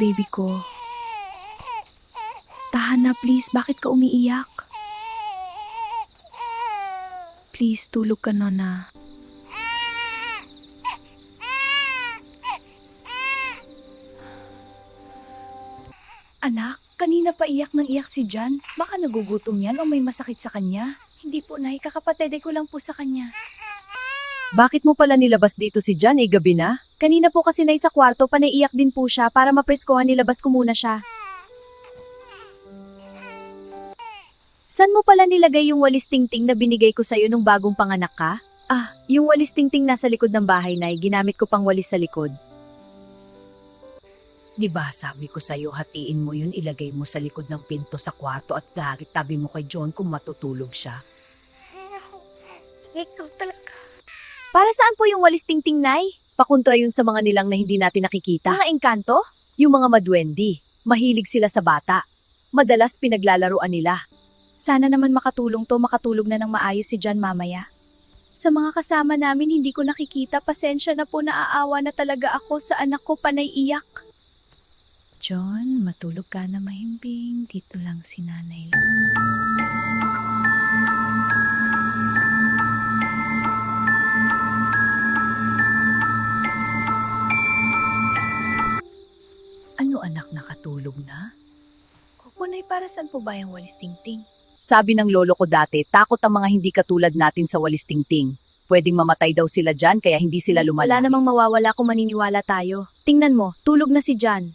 baby ko. Tahan na please, bakit ka umiiyak? Please, tulog ka na. Anak, kanina pa iyak ng iyak si Jan. Baka nagugutom yan o may masakit sa kanya. Hindi po, Nay. Kakapatede ko lang po sa kanya. Bakit mo pala nilabas dito si Jan? Gabi na? Kanina po kasi Nay sa kwarto, panaiiyak din po siya para mapreskohan nilabas ko muna siya. San mo pala nilagay yung walis tingting na binigay ko sa'yo nung bagong panganak ka? Ah, yung walis tingting nasa likod ng bahay, Nay. Ginamit ko pang walis sa likod. Di ba sabi ko sa'yo, hatiin mo yun, ilagay mo sa likod ng pinto sa kwarto at tabi mo kay John kung matutulog siya. Ikaw talaga. Para saan po yung walis tingting, Nay? Pakontra yun sa mga nilang na hindi natin nakikita. Mga engkanto? Yung mga madwendi, mahilig sila sa bata. Madalas pinaglalaruan nila. Sana naman makatulong to, makatulog na ng maayos si Jan mamaya. Sa mga kasama namin hindi ko nakikita, pasensya na po, naaawa na talaga ako sa anak ko, panay iyak. John, matulog ka na mahimbing, dito lang si Nanay. Ano anak, nakatulog na? Opo, Nay, para saan po ba yung walis tingting? Sabi ng lolo ko dati, takot ang mga hindi katulad natin sa walis tingting. Pwedeng mamatay daw sila dyan kaya hindi sila lumala. Wala namang mawawala kung maniniwala tayo. Tingnan mo, tulog na si Jan.